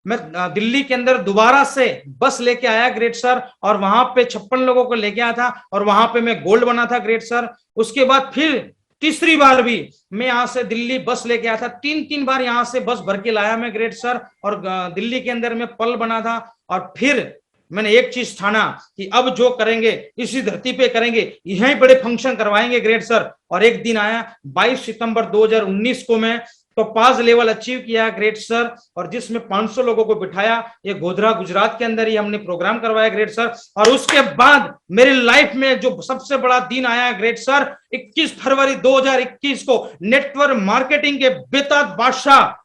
मैं दिल्ली के अंदर दोबारा से बस लेके आया ग्रेट सर, और वहां पे 56 लोगों को लेके आया था और वहां पे मैं गोल्ड बना था ग्रेट सर। उसके बाद फिर तीसरी बार भी मैं यहां से दिल्ली बस लेके आया था, 3 बार यहां से बस भर के लाया मैं ग्रेट सर, और दिल्ली के अंदर मैं पल बना था। और फिर मैंने एक चीज ठाना कि अब जो करेंगे इसी धरती पे करेंगे, यहीं बड़े फंक्शन करवाएंगे ग्रेट सर। और एक दिन आया 22 सितंबर 2019 को मैं तो 5 लेवल अचीव किया ग्रेट सर, और जिसमें 500 लोगों को बिठाया। ये गोधरा गुजरात के अंदर ही हमने प्रोग्राम करवाया ग्रेट सर। और उसके बाद मेरी लाइफ में जो सबसे बड़ा दिन आया ग्रेट सर, 21 फरवरी 2021 को नेटवर्क मार्केटिंग के बेताज बादशाह,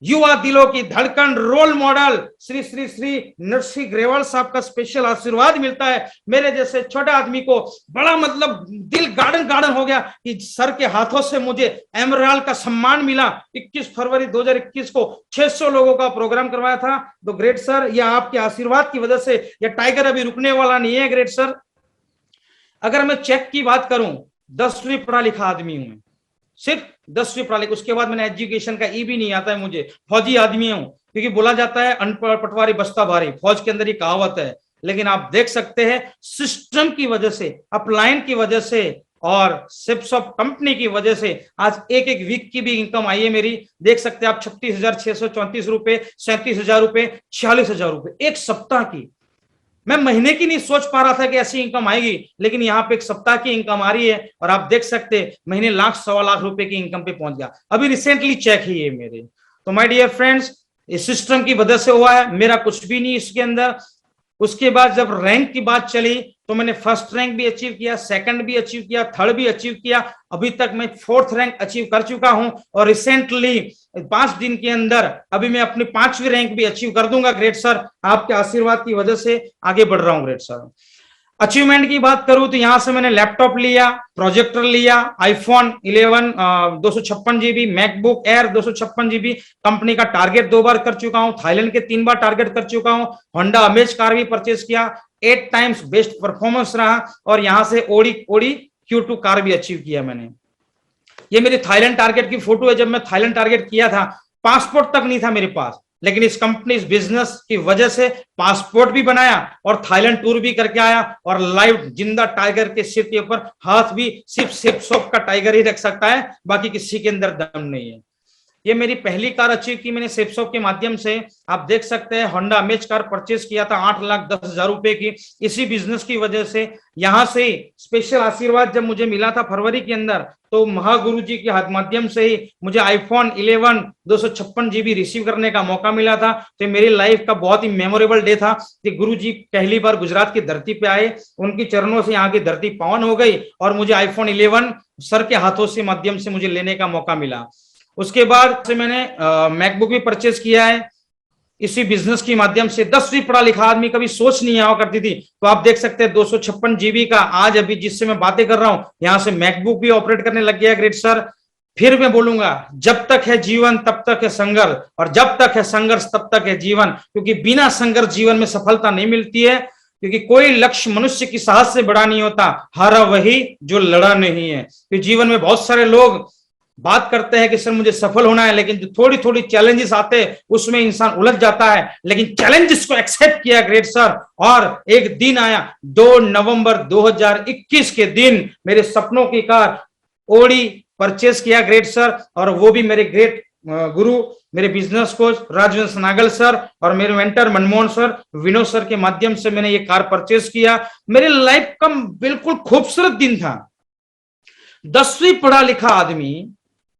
युवा दिलों की धड़कन, रोल मॉडल श्री श्री श्री नरसिंह ग्रेवाल साहब का स्पेशल आशीर्वाद मिलता है। मेरे जैसे छोटे आदमी को बड़ा मतलब दिल गार्डन गार्डन हो गया कि सर के हाथों से मुझे एमराल्ड का सम्मान मिला। 21 फरवरी 2021 को 600 लोगों का प्रोग्राम करवाया था। तो ग्रेट सर, यह आपके आशीर्वाद की वजह से यह टाइगर अभी रुकने वाला नहीं है ग्रेट सर। अगर मैं चेक की बात करूं, 10वीं पढ़ा लिखा आदमी हूं, सिर्फ 10वीं पढ़ा लिखा। उसके बाद मैंने एजुकेशन का ई भी नहीं आता है मुझे, फौजी आदमी हूं, क्योंकि बोला जाता है अनपढ़ पटवारी बस्ता भारी, फौज के अंदर ये कहावत है। लेकिन आप देख सकते हैं सिस्टम की वजह से, अपलाइन की वजह से और सिप्स ऑफ कंपनी की वजह से आज एक वीक की भी इनकम आई है मेरी। देख सकते हैं आप 36,634 रुपए, 37,000 रुपए, 46,000 रुपए एक सप्ताह की। मैं महीने की नहीं सोच पा रहा था कि ऐसी इनकम आएगी, लेकिन यहाँ पे एक सप्ताह की इनकम आ रही है और आप देख सकते हैं महीने लाख 1.25 लाख रुपए की इनकम पे पहुंच गया। अभी रिसेंटली चेक है ये मेरे। तो माय डियर फ्रेंड्स, इस सिस्टम की वजह से हुआ है, मेरा कुछ भी नहीं इसके अंदर। उसके बाद जब रैंक की बात चली तो मैंने फर्स्ट रैंक भी अचीव किया, सेकंड भी अचीव किया, थर्ड भी अचीव किया। अभी तक मैं 4th रैंक अचीव कर चुका हूं और रिसेंटली 5 दिन के अंदर अभी मैं अपनी 5वीं रैंक भी अचीव कर दूंगा ग्रेट सर। आपके आशीर्वाद की वजह से आगे बढ़ रहा हूं ग्रेट सर। अचीवमेंट की बात करूं तो यहां से मैंने लैपटॉप लिया, प्रोजेक्टर लिया, iPhone 11 256 GB, MacBook air 256 GB, company का टारगेट 2 बार कर चुका हूं, थाईलैंड के 3 बार टारगेट कर चुका हूं, होंडा अमेज कार भी परचेज किया, 8 टाइम्स बेस्ट परफॉर्मेंस रहा, और यहां से ओडी ओडी Q2 कार भी अचीव किया मैंने। ये मेरी थाईलैंड टारगेट की फोटो है। जब मैं थाईलैंड टारगेट किया था, पासपोर्ट तक नहीं था मेरे पास, लेकिन इस कंपनी, इस बिजनेस की वजह से पासपोर्ट भी बनाया और थाईलैंड टूर भी करके आया, और लाइव जिंदा टाइगर के सिर के ऊपर हाथ भी सिर्फ सिर्फ का टाइगर ही रख सकता है, बाकी किसी के अंदर दम नहीं है। ये मेरी पहली कार अचीव की मैंने सेपसॉप के माध्यम से। आप देख सकते हैं होंडा अमेज कार परचेज किया था 8,10,000 रुपए की, इसी बिजनेस की वजह से। यहां से स्पेशल आशीर्वाद जब मुझे मिला था फरवरी के अंदर, तो महागुरु जी के माध्यम से ही मुझे आईफोन 11 256 GB रिसीव करने का मौका मिला था। तो मेरी लाइफ का बहुत ही मेमोरेबल डे था कि गुरु जी पहली बार गुजरात की धरती पे आए, उनकी चरणों से यहाँ की धरती पावन हो गई, और मुझे आईफोन 11 सर के हाथों से माध्यम से मुझे लेने का मौका मिला। उसके बाद से मैंने मैकबुक भी परचेज किया है इसी बिजनेस के माध्यम से। 10वीं पढ़ा लिखा आदमी कभी सोच नहीं आया करती थी, तो आप देख सकते हैं 256 GB का आज अभी जिससे मैं बातें कर रहा हूं, यहां से मैकबुक भी ऑपरेट करने लग गया। ग्रेट सर, फिर मैं बोलूंगा, जब तक है जीवन तब तक है संघर्ष, और जब तक है संघर्ष तब तक है जीवन, क्योंकि बिना संघर्ष जीवन में सफलता नहीं मिलती है। क्योंकि कोई लक्ष्य मनुष्य की साहस से बड़ा नहीं होता, हारा वही जो लड़ा नहीं है। तो जीवन में बहुत सारे लोग बात करते हैं कि सर मुझे सफल होना है, लेकिन जो थोड़ी थोड़ी चैलेंजेस आते हैं उसमें इंसान उलझ जाता है। लेकिन चैलेंजेस को एक्सेप्ट किया ग्रेट सर, और एक दिन आया 2 नवंबर 2021 के दिन, मेरे सपनों की कार ओडी परचेस किया ग्रेट सर, और वो भी मेरे ग्रेट गुरु, मेरे बिजनेस कोच राजवंश नागल सर और मेरे mentor Manmohan sir, Vinod sir के माध्यम से मैंने ये कार परचेस किया। मेरे लाइफ का बिल्कुल खूबसूरत दिन था। 10वीं पढ़ा लिखा आदमी,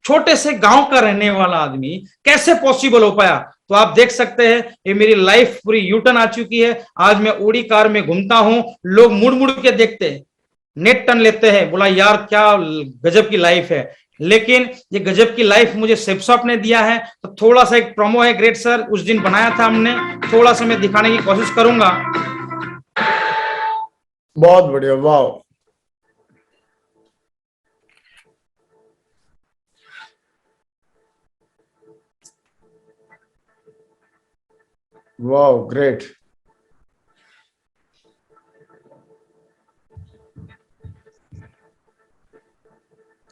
छोटे से गांव का रहने वाला आदमी, कैसे पॉसिबल हो पाया? तो आप देख सकते हैं ये मेरी लाइफ पूरी यूटर्न आ चुकी है। आज मैं ओडी कार में घूमता हूं, लोग मुड़ मुड़ के देखते हैं, नेट टन लेते हैं, बोला यार क्या गजब की लाइफ है। लेकिन ये गजब की लाइफ मुझे सेपसॉप ने दिया है। तो थोड़ा सा एक प्रोमो है ग्रेट सर, उस दिन बनाया था हमने, थोड़ा सा मैं दिखाने की कोशिश करूंगा। बहुत बढ़िया, वाह। Wow, great.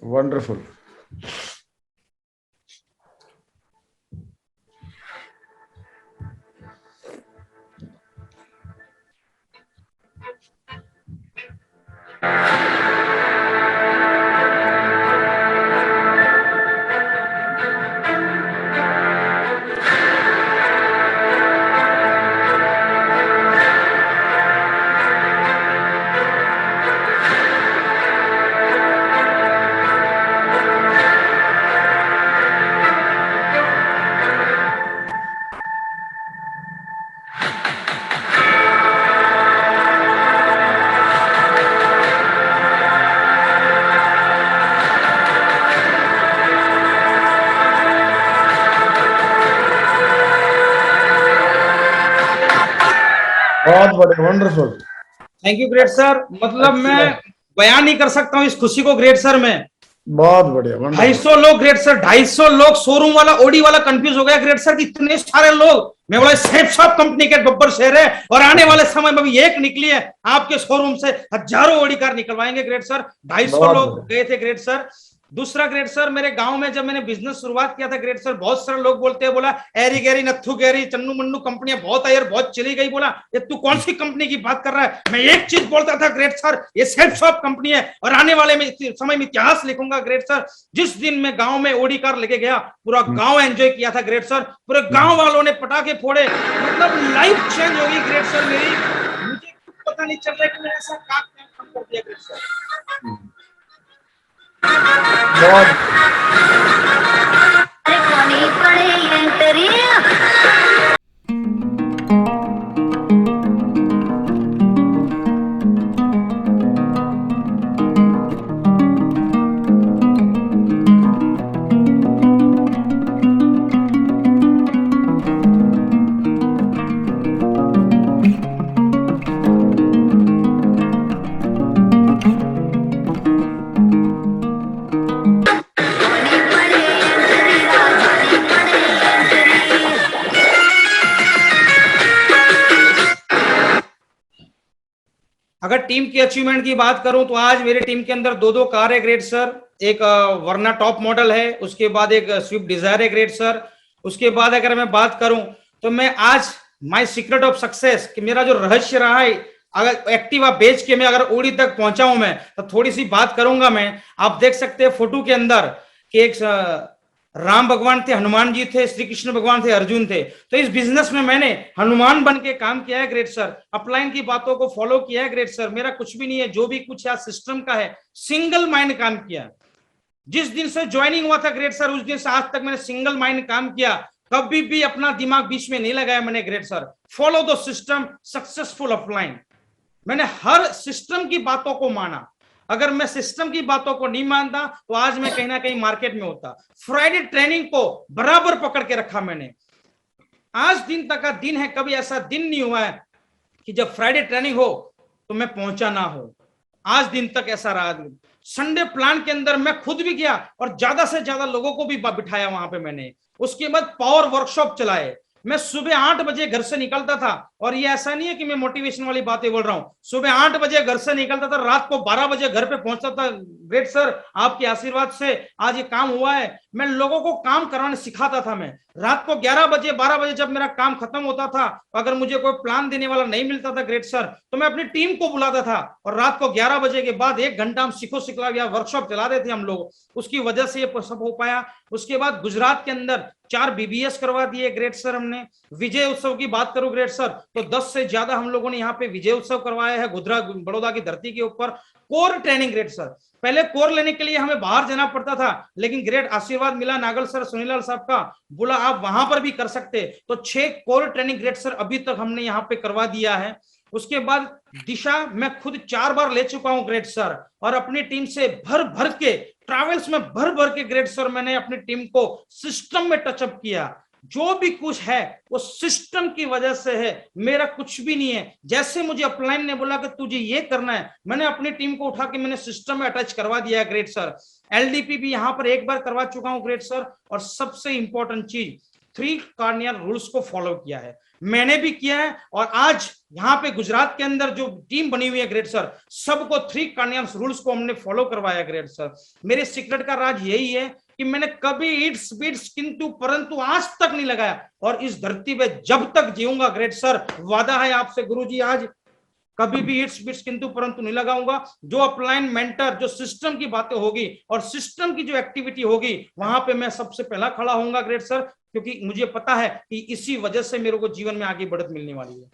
Wonderful. बहुत बढ़िया, wonderful. Thank you great sir. मतलब मैं बयान नहीं कर सकता हूँ इस खुशी को ग्रेट सर में। बहुत बढ़िया, 250 लोग ग्रेट सर, 250 लोग, शोरूम वाला ओडी वाला कंफ्यूज हो गया ग्रेट सर कि इतने सारे लोग। मैं बोला सेपसॉप कंपनी के बब्बर शहर है, और आने वाले समय में भी एक निकली है, आपके शोरूम से हजारों ओडी कार निकलवाएंगे ग्रेट सर। 250 लोग गए थे ग्रेट सर। दूसरा ग्रेट सर, मेरे गांव में जब मैंने बिजनेस शुरुआत किया था ग्रेट सर, बहुत सारे लोग बोलते हैं, बोला एरी गैरी नथु गैरी चन्नू मन्नू कंपनियां बहुत आई और बहुत चली गई। बोला ये तू कौन सी कंपनी की बात कर रहा है? मैं एक चीज बोलता था ग्रेट सर, ये सेपसॉप कंपनी है, और आने वाले में समय में इतिहास लिखूंगा ग्रेट सर। जिस दिन मैं गांव में ओडी कार लेके गया, पूरा गांव एंजॉय किया था ग्रेट सर, पूरे गांव वालों ने पटाखे फोड़े, मतलब लाइफ चेंज हो गई ग्रेट सर मेरी। मुझे कुछ पता नहीं चल रहा कि मैं ऐसा काम कर दिया ग्रेट सर। बहुत अगर टीम की अचीवमेंट की बात करूं तो आज मेरी टीम के अंदर दो कार है ग्रेट सर। एक वर्ना टॉप मॉडल है, उसके बाद एक स्विफ्ट डिजायर है ग्रेट सर। उसके बाद अगर मैं बात करूं तो मैं आज माय सीक्रेट ऑफ सक्सेस कि मेरा जो रहस्य रहा है, अगर एक्टिवा बेच के मैं अगर उड़ी तक पहुंचा हूं मैं, तो थोड़ी सी बात करूंगा मैं। आप देख सकते हैं फोटो के अंदर कि एक राम भगवान थे, हनुमान जी थे, श्री कृष्ण भगवान थे, अर्जुन थे। तो इस बिजनेस में मैंने हनुमान बन के काम किया है ग्रेट सर। अपलाइन की बातों को फॉलो किया है ग्रेट सर। मेरा कुछ भी नहीं है, जो भी कुछ है सिस्टम का है। सिंगल माइंड काम किया। जिस दिन से ज्वाइनिंग हुआ था ग्रेट सर, उस दिन से आज तक मैंने सिंगल माइंड काम किया। कभी भी अपना दिमाग बीच में नहीं लगाया मैंने great sir. Follow the system, successful upline. मैंने हर सिस्टम की बातों को माना। अगर मैं सिस्टम की बातों को नहीं मानता तो आज मैं कहीं ना कहीं मार्केट में होता। फ्राइडे ट्रेनिंग को बराबर पकड़ के रखा मैंने। आज दिन तक का दिन है, कभी ऐसा दिन नहीं हुआ है कि जब फ्राइडे ट्रेनिंग हो तो मैं पहुंचा ना हो। आज दिन तक ऐसा रहा। संडे प्लान के अंदर मैं खुद भी गया और ज्यादा से ज्यादा लोगों को भी बिठाया वहां पे मैंने। उसके बाद पावर वर्कशॉप चलाए। मैं सुबह 8 बजे घर से निकलता था, और ये ऐसा नहीं है कि मैं मोटिवेशन वाली बातें बोल रहा हूं। सुबह 8 बजे घर से निकलता था, रात को 12 बजे घर पे पहुंचता था। ग्रेट सर, आपके आशीर्वाद से आज ये काम हुआ है। मैं लोगों को काम कराने सिखाता था। मैं रात को 11 बजे 12 बजे जब मेरा काम खत्म होता था, अगर मुझे कोई प्लान देने वाला नहीं मिलता था ग्रेट सर, तो मैं अपनी टीम को बुलाता था और रात को 11 बजे के बाद 1 घंटा हम सीखो सिखला या वर्कशॉप चला रहे थे हम लोग। उसकी वजह से ये सब हो पाया। उसके बाद गुजरात के अंदर 4 बीबीएस करवा दिए ग्रेट सर हमने। विजय उत्सव की बात करूं ग्रेट सर, तो 10 से ज्यादा हम लोगों ने यहाँ पे विजय उत्सव करवाया है गोधरा बड़ौदा की धरती के ऊपर। कोर ट्रेनिंग ग्रेट सर, पहले कोर लेने के लिए हमें बाहर जाना पड़ता था, लेकिन ग्रेट आशीर्वाद मिला नागल सर सुनीलाल साहब का, बोला आप वहां पर भी कर सकते। तो 6 कोर ट्रेनिंग ग्रेट सर अभी तक हमने यहाँ पे करवा दिया है। उसके बाद दिशा मैं खुद 4 बार ले चुका हूं ग्रेट सर, और अपनी टीम से भर भर के ट्रैवल्स में भर भर के ग्रेट सर मैंने अपनी टीम को सिस्टम में टचअप किया। जो भी कुछ है वो सिस्टम की वजह से है, मेरा कुछ भी नहीं है। जैसे मुझे अपलाइन ने बोला कि तुझे ये करना है, मैंने अपनी टीम को उठा के मैंने सिस्टम में अटैच करवा दिया है ग्रेट सर। एलडीपी भी यहां पर 1 बार करवा चुका हूं ग्रेट सर। और सबसे इंपॉर्टेंट चीज 3 कार्डिनल रूल्स को फॉलो किया है, मैंने भी किया है। और आज यहाँ पे गुजरात के अंदर जो टीम बनी हुई है ग्रेट सर, सबको 3 कार्डिनल रूल्स को हमने फॉलो करवाया ग्रेट सर। मेरे सीक्रेट का राज यही है कि मैंने कभी इट्स बिट्स किंतु परंतु आज तक नहीं लगाया, और इस धरती पे जब तक जीऊंगा ग्रेट सर, वादा है आपसे गुरुजी, आज कभी भी इट्स बिट्स किंतु परंतु नहीं लगाऊंगा। जो अपलाइन मेंटर, जो सिस्टम की बातें होगी और सिस्टम की जो एक्टिविटी होगी, वहां पे मैं सबसे पहला खड़ा होऊंगा ग्रेट सर, क्योंकि मुझे पता है कि इसी वजह से मेरे को जीवन में आगे बढ़त मिलने वाली है।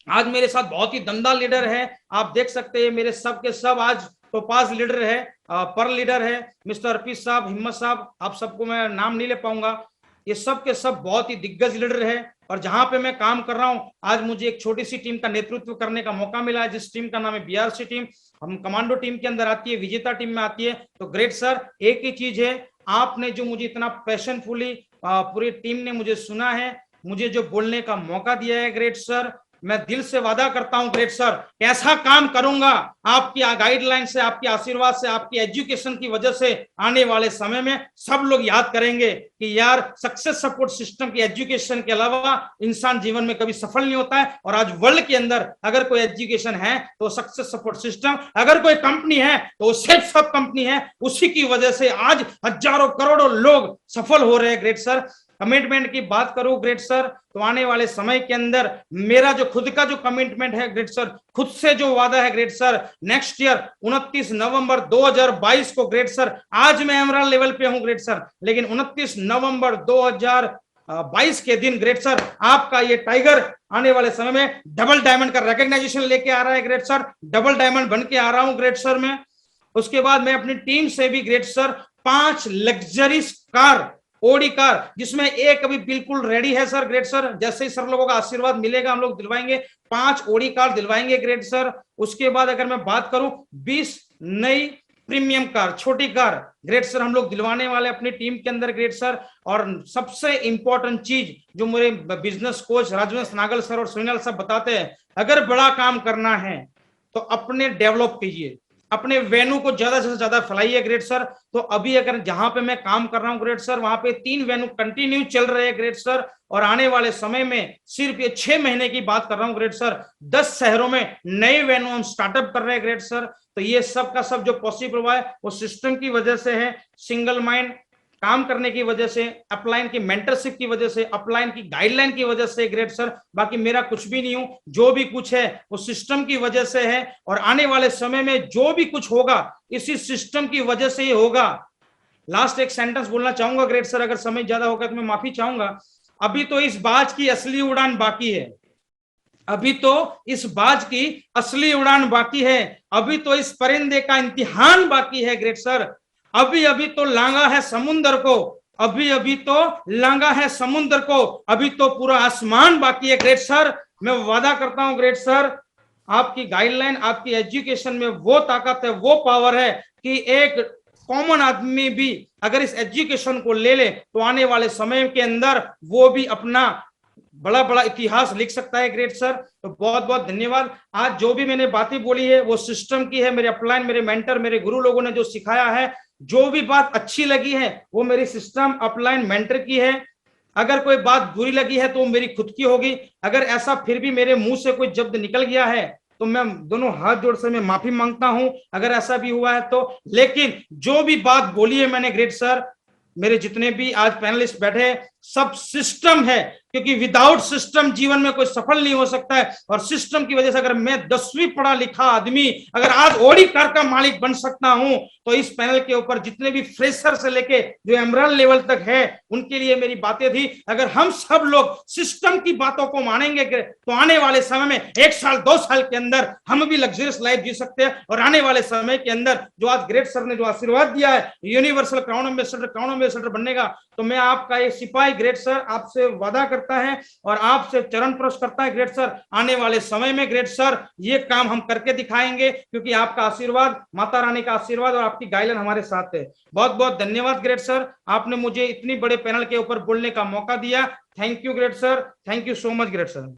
आज मेरे साथ बहुत ही दमदार लीडर है, आप देख सकते हैं मेरे सब के सब आज टोपाज लीडर है, पर लीडर है, मिस्टर अर्पित साहब, हिम्मत साहब, आप सबको मैं नाम नहीं ले पाऊंगा। ये सब के सब बहुत ही दिग्गज लीडर है। और जहां पे मैं काम कर रहा हूं, आज मुझे एक छोटी सी टीम का नेतृत्व करने का मौका मिला है, जिस टीम का नाम है बीआरसी टीम। हम कमांडो टीम के अंदर आती है, विजेता टीम में आती है। तो ग्रेट सर, एक ही चीज है, आपने जो मुझे इतना पैशनफुली पूरी टीम ने मुझे सुना है, मुझे जो बोलने का मौका दिया है ग्रेट सर, मैं दिल से वादा करता हूं ग्रेट सर, कैसा काम करूंगा आपकी गाइडलाइन से, आपके आशीर्वाद से, आपकी एजुकेशन की वजह से। आने वाले समय में सब लोग याद करेंगे कि यार सक्सेस सपोर्ट सिस्टम की एजुकेशन के अलावा इंसान जीवन में कभी सफल नहीं होता है। और आज वर्ल्ड के अंदर अगर कोई एजुकेशन है तो सक्सेस सपोर्ट सिस्टम, अगर कोई कंपनी है तो सेल्फ सब कंपनी है। उसी की वजह से आज हजारों करोड़ों लोग सफल हो रहे हैं ग्रेट सर। कमिटमेंट की बात करूं ग्रेट सर, तो आने वाले समय के अंदर मेरा जो खुद का जो कमिटमेंट है ग्रेट सर, खुद से जो वादा है ग्रेट सर, नेक्स्ट ईयर 29 नवंबर 2022 को ग्रेट सर, आज मैं एमराल्ड लेवल पे हूं ग्रेट सर, लेकिन 29 नवंबर 2022 के दिन ग्रेट सर, आपका ये टाइगर आने वाले समय में डबल डायमंड का रिकॉग्नाइजेशन लेके आ रहा है ग्रेट सर। डबल डायमंड बन के आ रहा हूं ग्रेट सर मैं। उसके बाद मैं अपनी टीम से भी great sir 5 luxuries car, Audi car, जिसमें एक अभी बिल्कुल रेडी है सर ग्रेट सर, जैसे ही सर लोगों का आशीर्वाद मिलेगा हम लोग दिलवाएंगे, 5 ओडी कार दिलवाएंगे ग्रेट सर। उसके बाद अगर मैं बात करूं 20 नई प्रीमियम कार, छोटी कार ग्रेट सर हम लोग दिलवाने वाले अपनी टीम के अंदर ग्रेट सर। और सबसे इंपॉर्टेंट चीज जो मेरे बिजनेस कोच राजवंश नागल सर और सुनील साहब बताते हैं, अगर बड़ा काम करना है तो अपने डेवलप कीजिए, अपने वेन्यू को ज्यादा से ज्यादा फैलाइए ग्रेट सर। तो अभी अगर जहां पे मैं काम कर रहा हूं ग्रेट सर, वहां पे 3 वेन्यू कंटिन्यू चल रहे हैं ग्रेट सर, और आने वाले समय में सिर्फ ये 6 महीने की बात कर रहा हूं ग्रेट सर, 10 शहरों में नए वेन्यू हम स्टार्टअप कर रहे हैं ग्रेट सर। तो ये सब का सब जो पॉसिबल हुआ है वो सिस्टम की वजह से है, सिंगल माइंड काम करने की वजह से, अपलाइन की मेंटरशिप की वजह से, अपलाइन की गाइडलाइन की वजह से ग्रेट सर। बाकी मेरा कुछ भी नहीं हूं, जो भी कुछ है वो सिस्टम की वजह से है, और आने वाले समय में जो भी कुछ होगा इसी सिस्टम की वजह से ही होगा। लास्ट एक सेंटेंस बोलना चाहूंगा ग्रेट सर, अगर समय ज्यादा होगा तो मैं माफी चाहूंगा। अभी तो इस बाज की असली उड़ान बाकी है, अभी तो इस बाज की असली उड़ान बाकी है, अभी तो इस परिंदे का इम्तिहान बाकी है ग्रेट सर। अभी अभी तो लांगा है समुद्र को, अभी अभी तो लांगा है समुद्र को, अभी तो पूरा आसमान बाकी है ग्रेट सर। मैं वादा करता हूं ग्रेट सर, आपकी गाइडलाइन, आपकी एजुकेशन में वो ताकत है, वो पावर है कि एक कॉमन आदमी भी अगर इस एजुकेशन को ले ले तो आने वाले समय के अंदर वो भी अपना बड़ा बड़ा इतिहास लिख सकता है ग्रेट सर। तो बहुत बहुत धन्यवाद। आज जो भी मैंने बातें बोली है वो सिस्टम की है, मेरे अपलाइन, मेरे मेंटर, मेरे गुरु लोगों ने जो सिखाया है, जो भी बात अच्छी लगी है वो मेरी सिस्टम अपलाइन मेंटर की है। अगर कोई बात बुरी लगी है तो वो मेरी खुद की होगी। अगर ऐसा फिर भी मेरे मुंह से कोई शब्द निकल गया है तो मैं दोनों हाथ जोड़ से मैं माफी मांगता हूं, अगर ऐसा भी हुआ है तो। लेकिन जो भी बात बोली है मैंने ग्रेट सर, मेरे जितने भी आज पैनलिस्ट बैठे सब सिस्टम है, क्योंकि विदाउट सिस्टम जीवन में कोई सफल नहीं हो सकता है। और सिस्टम की वजह से अगर मैं 10वीं पढ़ा लिखा आदमी अगर आज ऑडी कार का मालिक बन सकता हूं, तो इस पैनल के ऊपर जितने भी फ्रेशर से लेके जो एमरल्ड लेवल तक है उनके लिए मेरी बातें थी। अगर हम सब लोग सिस्टम की बातों को मानेंगे तो आने वाले समय में 1 साल 2 साल के अंदर हम भी लग्जरियस लाइफ जी सकते हैं। और आने वाले समय के अंदर जो आज ग्रेट सर ने जो आशीर्वाद दिया है यूनिवर्सल क्राउन एम्बेसडर बनने का, तो मैं आपका ये सिपाही ग्रेट सर आपसे वादा करता है और आपसे चरण स्पर्श करता है ग्रेट सर। आने वाले समय में ग्रेट सर ये काम हम करके दिखाएंगे, क्योंकि आपका आशीर्वाद, माता रानी का आशीर्वाद और आपकी गाइडलाइन हमारे साथ है। बहुत बहुत धन्यवाद ग्रेट सर, आपने मुझे इतनी बड़े पैनल के ऊपर बोलने का मौका दिया। Thank you great sir, thank you so much great sir.